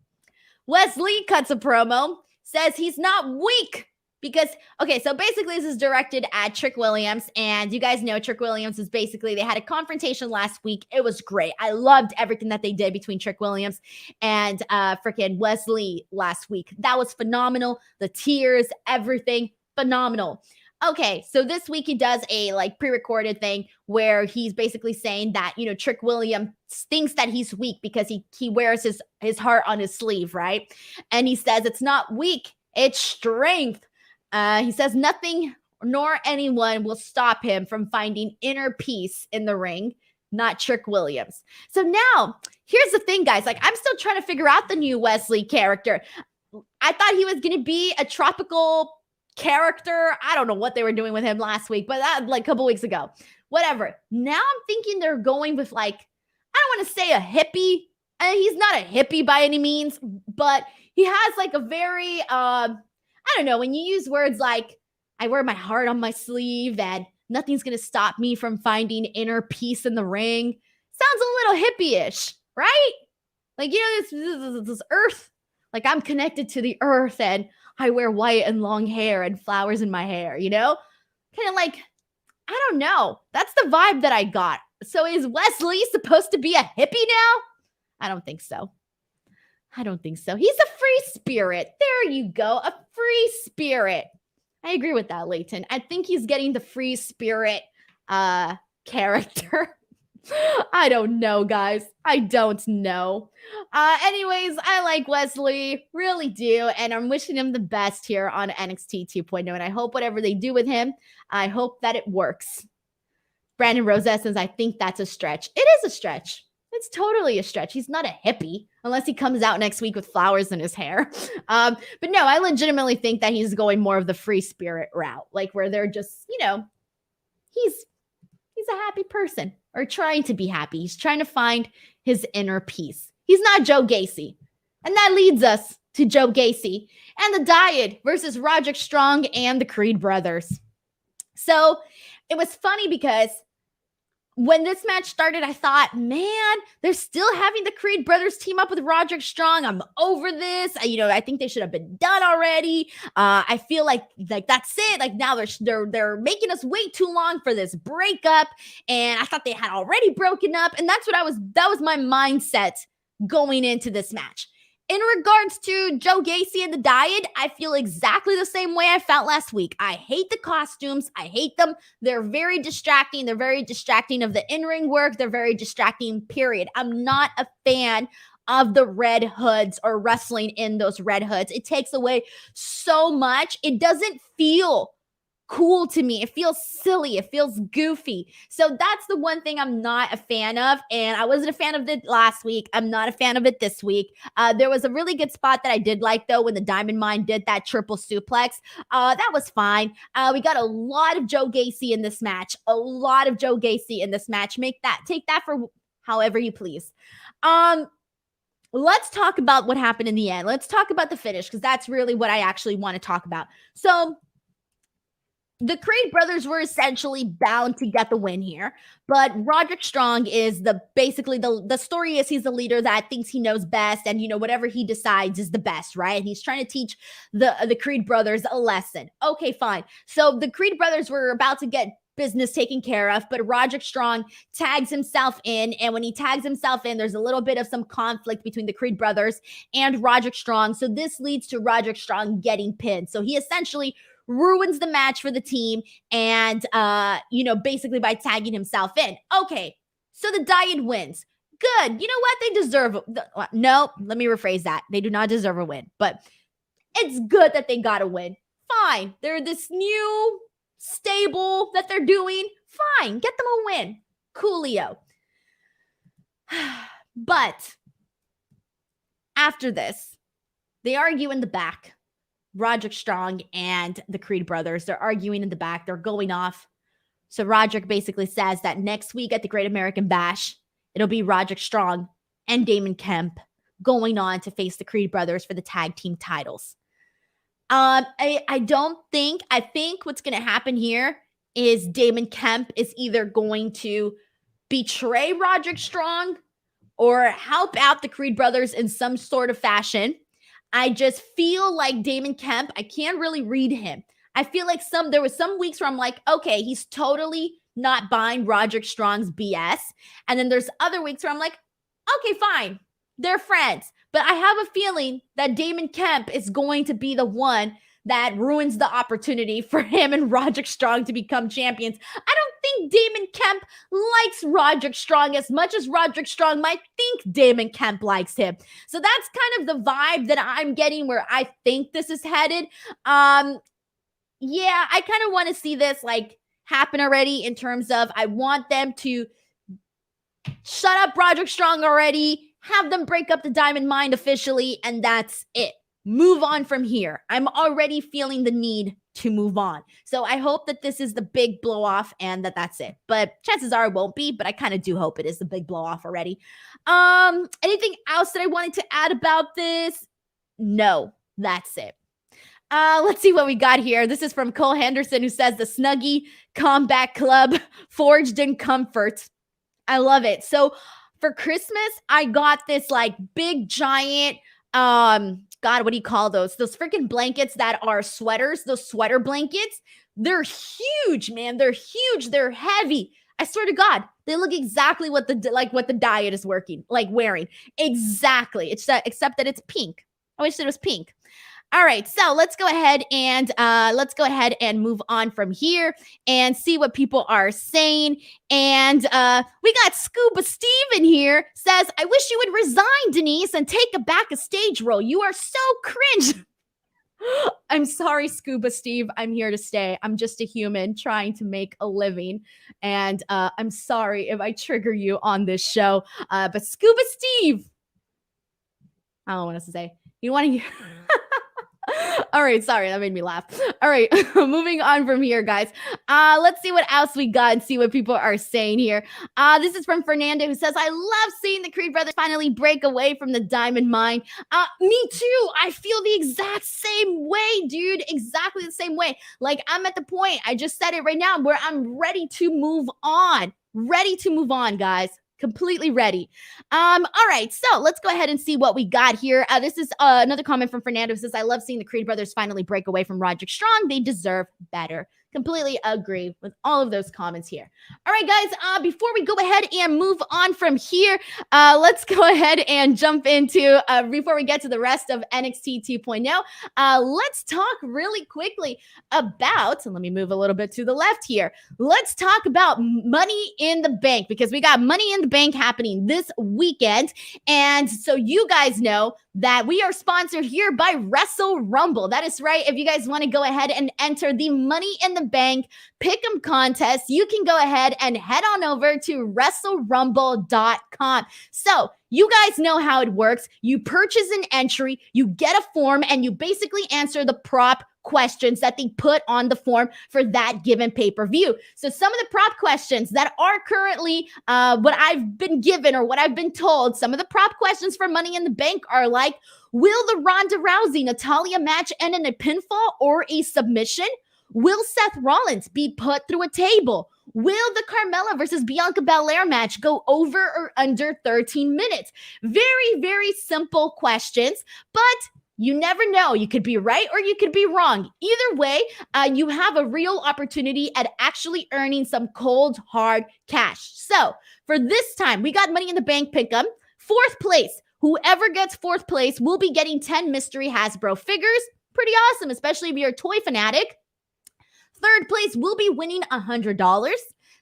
Wesley cuts a promo, says he's not weak because, okay, so basically this is directed at Trick Williams, and you guys know Trick Williams is basically, they had a confrontation last week. It was great. I loved everything that they did between Trick Williams and freaking Wesley last week. That was phenomenal. The tears, everything, phenomenal. Okay, so this week he does a pre-recorded thing where he's basically saying that, Trick Williams thinks that he's weak because he wears his heart on his sleeve, right? And he says it's not weak, it's strength. He says nothing nor anyone will stop him from finding inner peace in the ring, not Trick Williams. So now, here's the thing, guys. I'm still trying to figure out the new Wesley character. I thought he was going to be a tropical character. I don't know what they were doing with him last week, but that a couple weeks ago. Whatever. Now I'm thinking they're going with I don't want to say a hippie. He's not a hippie by any means, but he has a very I don't know, when you use words like I wear my heart on my sleeve and nothing's going to stop me from finding inner peace in the ring. Sounds a little hippie-ish, right? This earth, I'm connected to the earth and I wear white and long hair and flowers in my hair, Kind of I don't know. That's the vibe that I got. So is Wesley supposed to be a hippie now? I don't think so. He's a free spirit. There you go. A free spirit. I agree with that, Leighton. I think he's getting the free spirit character. I don't know, guys. I don't know. Anyways, I like Wesley, really do, and I'm wishing him the best here on NXT 2.0, and I hope whatever they do with him, I hope that it works. Brandon Rosette says, I think that's a stretch. It is a stretch. It's totally a stretch. He's not a hippie unless he comes out next week with flowers in his hair. But no, I legitimately think that he's going more of the free spirit route, where they're just, he's a happy person or trying to be happy. He's trying to find his inner peace. He's not Joe Gacy. And that leads us to Joe Gacy and the Diet versus Roderick Strong and the Creed brothers. So it was funny because when this match started, I thought, man, they're still having the Creed brothers team up with Roderick Strong. I'm over this. I think they should have been done already. I feel like that's it. Like now they're making us wait too long for this breakup. And I thought they had already broken up. And that was my mindset going into this match. In regards to Joe Gacy and the Diet, I feel exactly the same way I felt last week. I hate the costumes. I hate them. They're very distracting. They're very distracting of the in-ring work. They're very distracting, period. I'm not a fan of the red hoods or wrestling in those red hoods. It takes away so much. It doesn't feel cool to me. It feels silly. It feels goofy. So that's the one thing I'm not a fan of. And I wasn't a fan of it last week. I'm not a fan of it this week. There was a really good spot that I did like, though, when the Diamond Mine did that triple suplex. That was fine. We got a lot of Joe Gacy in this match. A lot of Joe Gacy in this match. Take that for however you please. Let's talk about what happened in the end. Let's talk about the finish, because that's really what I actually want to talk about. So the Creed brothers were essentially bound to get the win here, but Roderick Strong is basically the story is he's the leader that thinks he knows best, and whatever he decides is the best, right? He's trying to teach the Creed brothers a lesson. Okay, fine. So the Creed brothers were about to get business taken care of, but Roderick Strong tags himself in, and when he tags himself in, there's a little bit of some conflict between the Creed brothers and Roderick Strong. So this leads to Roderick Strong getting pinned. So he essentially ruins the match for the team, and basically by tagging himself in. Okay, so the Diet wins. Good. You know what? They deserve no, let me rephrase that. They do not deserve a win, but it's good that they got a win. Fine. They're this new stable that they're doing. Fine. Get them a win. Coolio. But after this, they argue in the back. Roderick Strong and the Creed brothers, they're arguing in the back. They're going off. So Roderick basically says that next week at the Great American Bash, it'll be Roderick Strong and Damon Kemp going on to face the Creed brothers for the tag team titles. I think what's going to happen here is Damon Kemp is either going to betray Roderick Strong or help out the Creed brothers in some sort of fashion. I just feel like Damon Kemp, I can't really read him. I feel like there was some weeks where I'm like, okay, he's totally not buying Roderick Strong's BS. And then there's other weeks where I'm like, okay, fine. They're friends. But I have a feeling that Damon Kemp is going to be the one that ruins the opportunity for him and Roderick Strong to become champions. I don't think Damon Kemp likes Roderick Strong as much as Roderick Strong might think Damon Kemp likes him. So that's kind of the vibe that I'm getting where I think this is headed. Yeah, I kind of want to see this happen already, in terms of I want them to shut up Roderick Strong already, have them break up the Diamond Mine officially, and that's it. Move on from here. I'm already feeling the need to move on. So I hope that this is the big blow off and that's it. But chances are it won't be, but I kind of do hope it is the big blow off already. Anything else that I wanted to add about this? No, that's it. Let's see what we got here. This is from Cole Henderson, who says the Snuggie Combat Club forged in comfort. I love it. So for Christmas, I got this big giant God, what do you call those? Those freaking blankets that are sweaters, those sweater blankets. They're huge, man. They're huge. They're heavy. I swear to God, they look exactly what the Diet is wearing. Exactly. Except that it's pink. I wish it was pink. All right, so let's go ahead and move on from here and see what people are saying. And we got Scuba Steve in here, says, I wish you would resign, Denise, and take back a stage role. You are so cringe. I'm sorry, Scuba Steve. I'm here to stay. I'm just a human trying to make a living. And I'm sorry if I trigger you on this show. But Scuba Steve, I don't know what else to say. You want to hear... All right, sorry, that made me laugh. All right, moving on from here, guys. Let's see what else we got and see what people are saying here. This is from Fernando, who says, I love seeing the Creed brothers finally break away from the diamond mine. Me too. I feel the exact same way, dude. Exactly the same way. Like, I'm at the point, I just said it right now, where I'm ready to move on. Ready to move on, guys. Completely ready. All right, so let's go ahead and see what we got here. This is another comment from Fernando, who says, I love seeing the Creed brothers finally break away from Roderick Strong. They deserve better. Completely agree with all of those comments here. All right, guys, before we go ahead and move on from here, let's go ahead and jump into, before we get to the rest of NXT 2.0, let's talk really quickly about, and let me move a little bit to the left here. Let's talk about Money in the Bank, because we got Money in the Bank happening this weekend. And so you guys know that we are sponsored here by Wrestle Rumble. That is right. If you guys want to go ahead and enter the Money in the Bank Pick'em contest, you can go ahead and head on over to WrestleRumble.com. So you guys know how it works. You purchase an entry, you get a form, and you basically answer the prop questions that they put on the form for that given pay-per-view. So some of the prop questions that are currently what I've been given or what I've been told, some of the prop questions for Money in the Bank are like, will the Ronda Rousey-Natalia match end in a pinfall or a submission? Will Seth Rollins be put through a table? Will the Carmella versus Bianca Belair match go over or under 13 minutes? Very, very simple questions, but you never know. You could be right or you could be wrong. Either way, you have a real opportunity at actually earning some cold, hard cash. So for this time, we got Money in the Bank Pick'em. Fourth place. Whoever gets fourth place will be getting 10 mystery Hasbro figures. Pretty awesome, especially if you're a toy fanatic. Third place will be winning $100.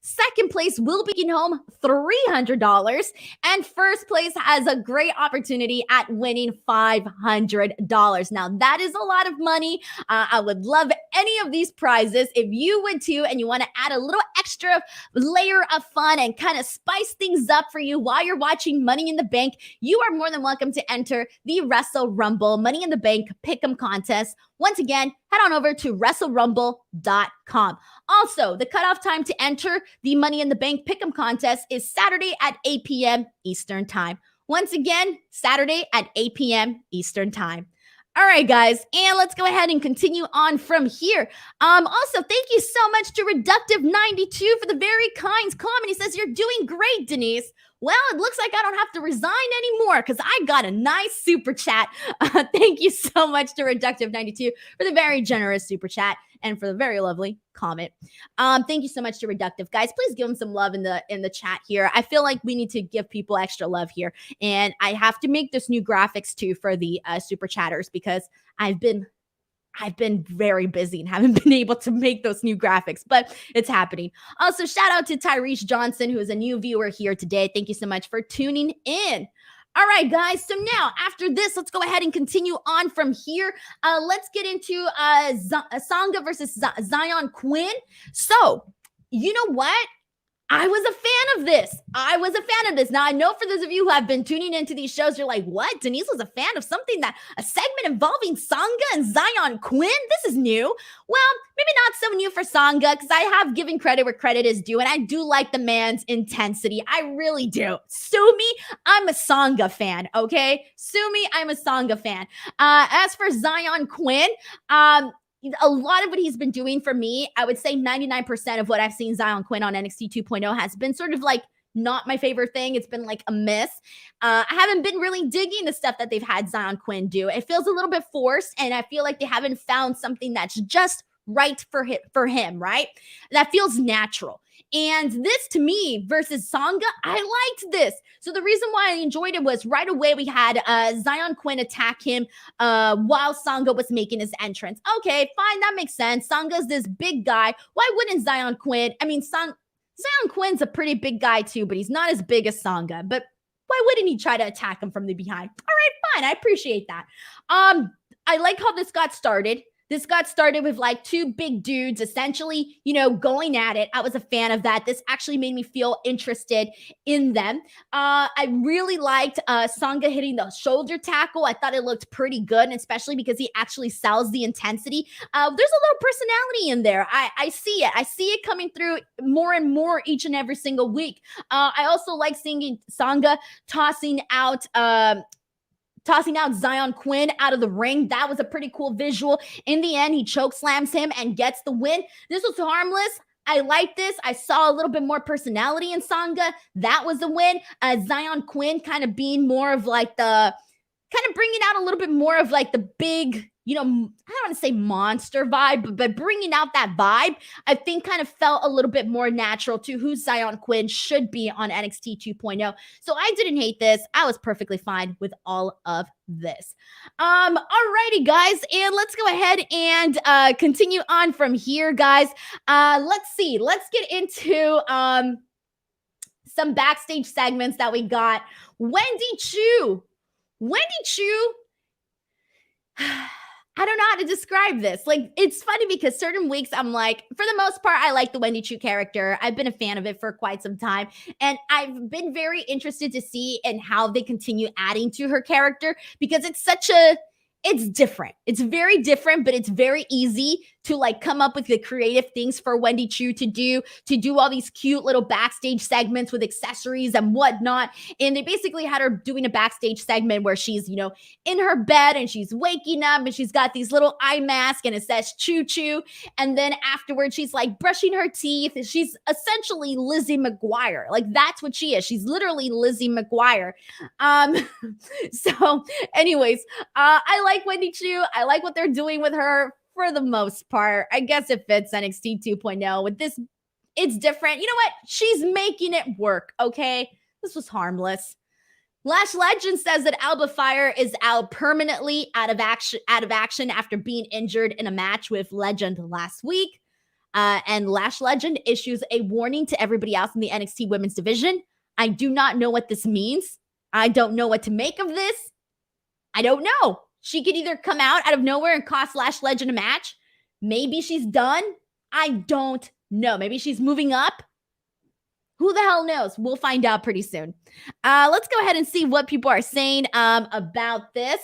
Second place will be getting home $300. And first place has a great opportunity at winning $500. Now, that is a lot of money. I would love any of these prizes. If you would too, and you want to add a little extra layer of fun and kind of spice things up for you while you're watching Money in the Bank, you are more than welcome to enter the Wrestle Rumble Money in the Bank Pick'em contest. Once again, head on over to WrestleRumble.com. Also, the cutoff time to enter the Money in the Bank Pick'em contest is Saturday at 8 p.m. Eastern Time. Once again, Saturday at 8 p.m. Eastern Time. All right, guys, and let's go ahead and continue on from here. Also, thank you so much to Reductive92 for the very kind comment. He says, you're doing great, Denise. Well, it looks like I don't have to resign anymore because I got a nice super chat. Thank you so much to Reductive92 for the very generous super chat and for the very lovely comment. Thank you so much to Reductive, guys. Please give them some love in the chat here. I feel like we need to give people extra love here, and I have to make this new graphics too for the super chatters because I've been very busy and haven't been able to make those new graphics, but it's happening. Also, shout out to Tyrese Johnson, who is a new viewer here today. Thank you so much for tuning in. All right, guys. So now after this, let's go ahead and continue on from here. Let's get into Singa versus Zion Quinn. So you know what? I was a fan of this. Now, I know for those of you who have been tuning into these shows, you're like, what? Denise was a fan of something a segment involving Singa and Zion Quinn? This is new. Well, maybe not so new for Singa because I have given credit where credit is due, and I do like the man's intensity. I really do. Sue me, I'm a Singa fan, okay? Sue me, I'm a Singa fan. As for Zion Quinn, a lot of what he's been doing for me, I would say 99% of what I've seen Zion Quinn on NXT 2.0 has been sort of like not my favorite thing. It's been like a miss. I haven't been really digging the stuff that they've had Zion Quinn do. It feels a little bit forced, and I feel like they haven't found something that's just right for him, right? That feels natural. And this to me versus Singa, I liked this. So the reason why I enjoyed it was right away we had Zion Quinn attack him while Singa was making his entrance. Okay, fine, that makes sense. Sanga's this big guy. Why wouldn't Zion Quinn? I mean, Zion Quinn's a pretty big guy too, but he's not as big as Singa. But why wouldn't he try to attack him from the behind? All right, fine, I appreciate that. I like how this got started. This got started with like two big dudes essentially, going at it. I was a fan of that. This actually made me feel interested in them. I really liked Singa hitting the shoulder tackle. I thought it looked pretty good, especially because he actually sells the intensity. There's a little personality in there. I see it. I see it coming through more and more each and every single week. I also like seeing Singa tossing out Zion Quinn out of the ring. That was a pretty cool visual. In the end, he choke slams him and gets the win. This was harmless. I like this. I saw a little bit more personality in Singa. That was a win. Zion Quinn kind of being more of like bringing out a little bit more of like the big, I don't want to say monster vibe, but bringing out that vibe, I think kind of felt a little bit more natural to who Zion Quinn should be on NXT 2.0. So I didn't hate this. I was perfectly fine with all of this. Alrighty, guys, and let's go ahead and continue on from here, guys. Let's see. Let's get into some backstage segments that we got. Wendy Choo. I don't know how to describe this. Like, it's funny because certain weeks I'm like, for the most part, I like the Wendy Choo character. I've been a fan of it for quite some time. And I've been very interested to see and how they continue adding to her character because it's different. It's very different, but it's very easy to like come up with the creative things for Wendy Choo to do all these cute little backstage segments with accessories and whatnot. And they basically had her doing a backstage segment where she's, in her bed and she's waking up and she's got these little eye masks and it says choo choo. And then afterwards, she's like brushing her teeth. She's essentially Lizzie McGuire. Like that's what she is. She's literally Lizzie McGuire. So anyways, I like Wendy Choo. I like what they're doing with her for the most part. I guess it fits NXT 2.0. With this, it's different. You know what? She's making it work, okay? This was harmless. Lash Legend says that Alba Fire is out permanently out of action after being injured in a match with Legend last week. And Lash Legend issues a warning to everybody else in the NXT women's division. I do not know what this means. I don't know what to make of this. I don't know. She could either come out of nowhere and cost Lash Legend a match. Maybe she's done. I don't know. Maybe she's moving up. Who the hell knows? We'll find out pretty soon. Let's go ahead and see what people are saying about this.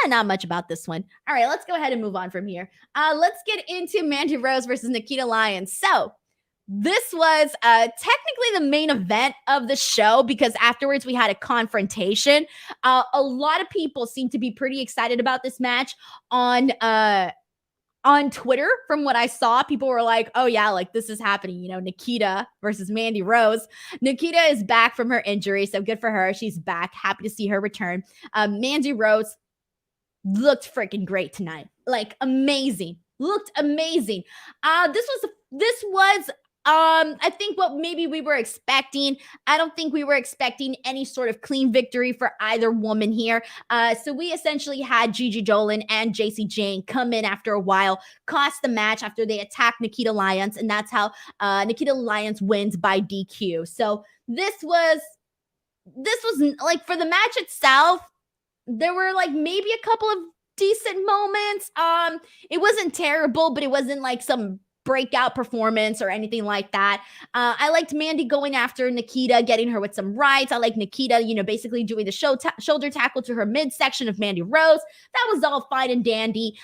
Not much about this one. All right, let's go ahead and move on from here. Let's get into Mandy Rose versus Nikita Lyons. So this was technically the main event of the show because afterwards we had a confrontation. A lot of people seem to be pretty excited about this match on Twitter. From what I saw, people were like, oh yeah, like this is happening, Nikita versus Mandy Rose. Nikita is back from her injury, so good for her. She's back. Happy to see her return. Mandy Rose looked freaking great tonight. Like amazing. Looked amazing. This was I think what maybe we were expecting. I don't think we were expecting any sort of clean victory for either woman here. So we essentially had Gigi Dolan and Jacy Jayne come in after a while, cost the match after they attacked Nikita Lyons, and that's how Nikita Lyons wins by DQ. So this was like for the match itself, there were like maybe a couple of decent moments. It wasn't terrible, but it wasn't like some breakout performance or anything like that. I liked Mandy going after Nikita, getting her with some rights. I like Nikita, basically doing the shoulder tackle to her midsection of Mandy Rose. That was all fine and dandy.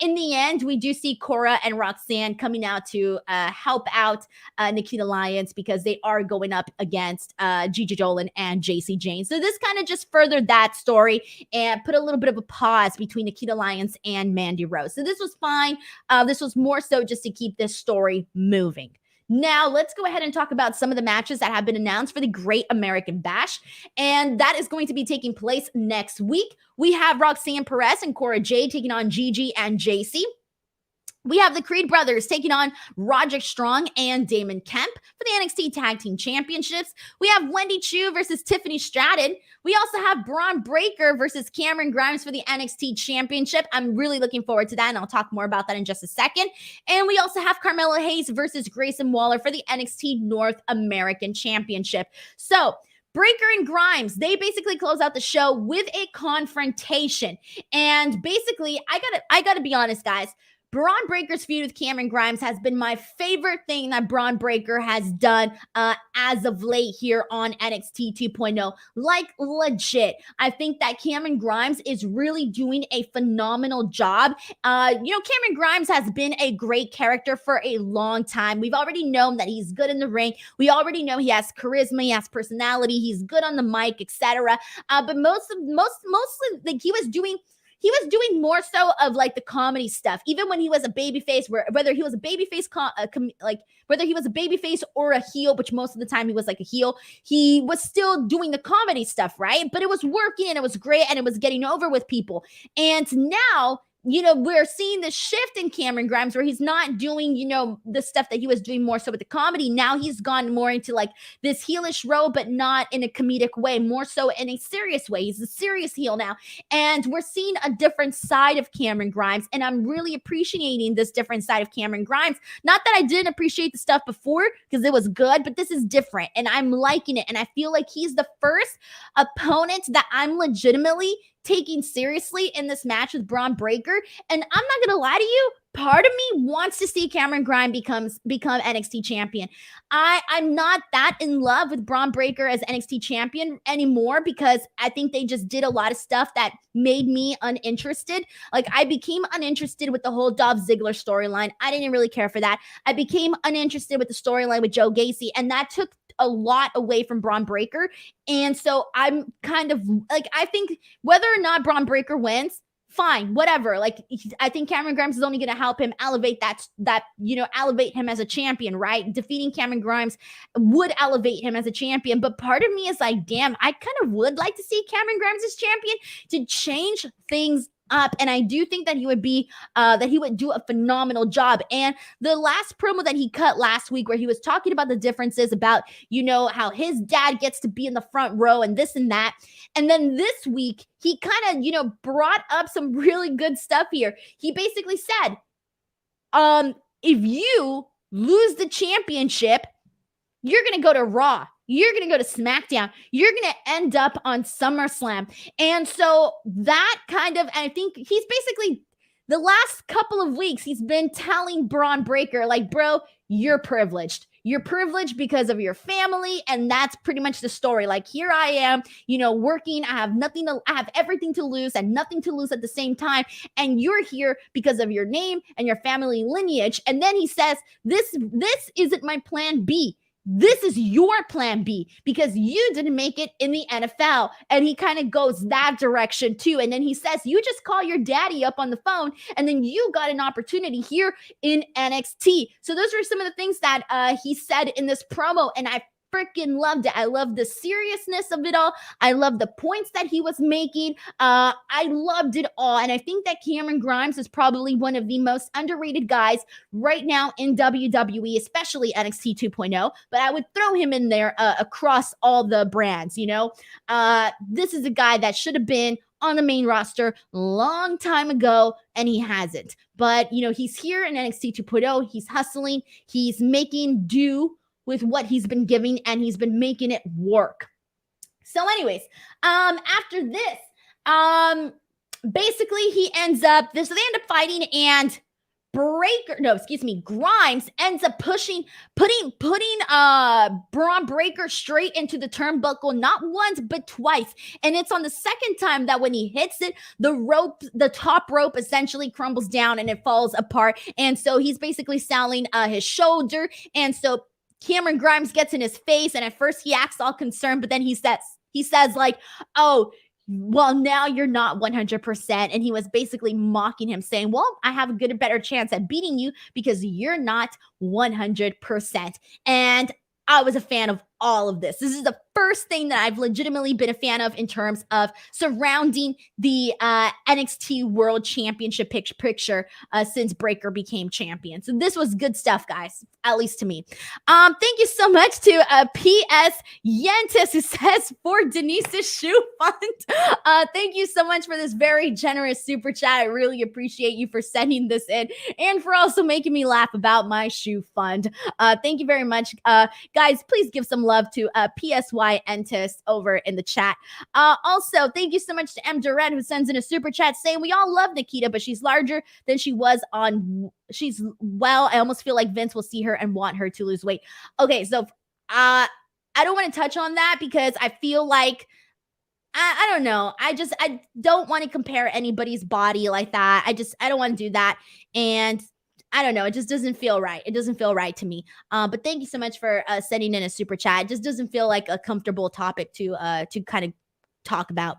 In the end, we do see Cora and Roxanne coming out to help out Nikita Lyons because they are going up against Gigi Dolan and Jacy Jayne. So this kind of just furthered that story and put a little bit of a pause between Nikita Lyons and Mandy Rose. So this was fine. This was more so just to keep this story moving. Now, let's go ahead and talk about some of the matches that have been announced for the Great American Bash, and that is going to be taking place next week. We have Roxanne, Perez, and Cora Jade taking on Gigi and Jacy. We have the Creed brothers taking on Roderick Strong and Damon Kemp for the NXT Tag Team Championships. We have Wendy Choo versus Tiffany Stratton. We also have Braun Breaker versus Cameron Grimes for the NXT Championship. I'm really looking forward to that, and I'll talk more about that in just a second. And we also have Carmella Hayes versus Grayson Waller for the NXT North American Championship. So Breaker and Grimes, they basically close out the show with a confrontation. And basically, I gotta be honest, guys. Braun Breaker's feud with Cameron Grimes has been my favorite thing that Braun Breaker has done as of late here on NXT 2.0. Like, legit. I think that Cameron Grimes is really doing a phenomenal job. Cameron Grimes has been a great character for a long time. We've already known that he's good in the ring. We already know he has charisma, he has personality, he's good on the mic, etc. But mostly, like he was doing more so of like the comedy stuff, even when he was a babyface, whether he was a babyface, whether he was a babyface or a heel, which most of the time he was like a heel, he was still doing the comedy stuff, right? But it was working and it was great and it was getting over with people. And now, we're seeing this shift in Cameron Grimes where he's not doing, the stuff that he was doing more so with the comedy. Now he's gone more into like this heelish role, but not in a comedic way, more so in a serious way. He's a serious heel now. And we're seeing a different side of Cameron Grimes. And I'm really appreciating this different side of Cameron Grimes. Not that I didn't appreciate the stuff before because it was good, but this is different and I'm liking it. And I feel like he's the first opponent that I'm legitimately taking seriously in this match with Braun Breaker. And I'm not gonna lie to you, part of me wants to see Cameron Grimes become NXT champion. I'm not that in love with Braun Breaker as NXT champion anymore because I think they just did a lot of stuff that made me uninterested. Like I became uninterested with the whole Dolph Ziggler storyline. I didn't really care for that. I became uninterested with the storyline with Joe Gacy, and that took a lot away from Braun Breaker. And so I'm kind of like, I think whether or not Braun Breaker wins, fine, whatever. Like, I think Cameron Grimes is only going to help him elevate elevate him as a champion, right? Defeating Cameron Grimes would elevate him as a champion. But part of me is like, damn, I kind of would like to see Cameron Grimes as champion to change things up. And I do think that he would do a phenomenal job. And the last promo that he cut last week where he was talking about the differences about, how his dad gets to be in the front row and this and that. And then this week he kind of, brought up some really good stuff here. He basically said, if you lose the championship, you're going to go to Raw. You're going to go to Smackdown. You're going to end up on SummerSlam. And so that I think he's basically, the last couple of weeks, he's been telling Braun Breaker, like, bro, you're privileged. You're privileged because of your family. And that's pretty much the story. Like, here I am, working. I have everything to lose and nothing to lose at the same time. And you're here because of your name and your family lineage. And then he says, this isn't my plan B. This is your plan B because you didn't make it in the NFL. And he kind of goes that direction too. And then he says, you just call your daddy up on the phone and then you got an opportunity here in NXT. So those were some of the things that he said in this promo. And I freaking loved it. I love the seriousness of it all. I love the points that he was making. I loved it all. And I think that Cameron Grimes is probably one of the most underrated guys right now in WWE, especially NXT 2.0. But I would throw him in there across all the brands, This is a guy that should have been on the main roster long time ago, and he hasn't. But, he's here in NXT 2.0. He's hustling. He's making do with what he's been giving, and he's been making it work. So anyways, after this, basically he ends up, so they end up fighting, and Grimes ends up putting Braun Breaker straight into the turnbuckle, not once, but twice. And it's on the second time that when he hits it, the top rope essentially crumbles down and it falls apart. And so he's basically selling his shoulder. And so Cameron Grimes gets in his face, and at first he acts all concerned, but then he says like, oh, well, now you're not 100%. And he was basically mocking him, saying, well, I have a better chance at beating you because you're not 100%. And I was a fan of all of this. This is the first thing that I've legitimately been a fan of in terms of surrounding the NXT World Championship picture since Breaker became champion. So this was good stuff, guys, at least to me. Thank you so much to P.S. Yentis, who says, for Denises Shoe Fund. Thank you so much for this very generous super chat. I really appreciate you for sending this in and for also making me laugh about my shoe fund. Thank you very much. Guys, please give some love to PSY Entis over in the chat. Also, thank you so much to M. Durant, who sends in a super chat saying, we all love Nikita, but she's larger than she was on. I almost feel like Vince will see her and want her to lose weight. Okay, so I don't want to touch on that because I feel like I don't know. I don't want to compare anybody's body like that. I don't want to do that. And I don't know. It just doesn't feel right. It doesn't feel right to me. But thank you so much for sending in a super chat. It just doesn't feel like a comfortable topic to kind of talk about.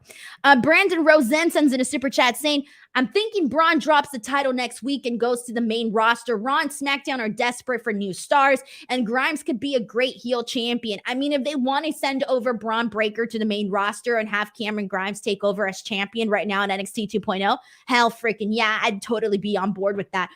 Brandon Rosen sends in a super chat saying, I'm thinking Braun drops the title next week and goes to the main roster. Raw and SmackDown are desperate for new stars, and Grimes could be a great heel champion. I mean, if they want to send over Braun Breaker to the main roster and have Cameron Grimes take over as champion right now in NXT 2.0, hell freaking yeah, I'd totally be on board with that.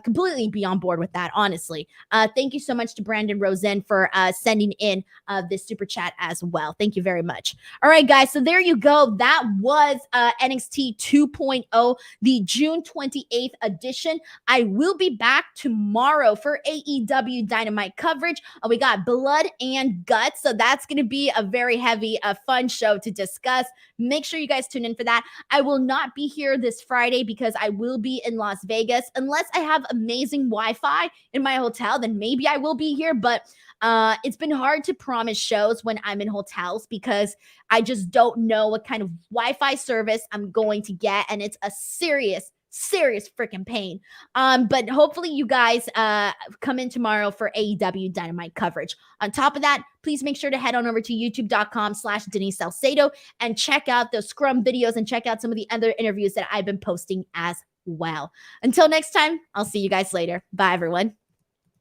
Completely be on board with that, honestly. Thank you so much to Brandon Rosen for sending in this super chat as well. Thank you very much. All right, guys, so there you go. That was NXT 2.0. The June 28th edition. I will be back tomorrow for AEW Dynamite coverage. We got Blood and Guts, so that's going to be a very heavy, fun show to discuss. Make sure you guys tune in for that. I will not be here this Friday because I will be in Las Vegas. Unless I have amazing Wi-Fi in my hotel, then maybe I will be here, but it's been hard to promise shows when I'm in hotels because I just don't know what kind of Wi-Fi service I'm going to get, and it's a serious freaking pain. But hopefully you guys come in tomorrow for AEW Dynamite coverage. On top of that, please make sure to head on over to youtube.com/Denise Salcedo and check out those Scrum videos and check out some of the other interviews that I've been posting as well. Until next time, I'll see you guys later. Bye, everyone.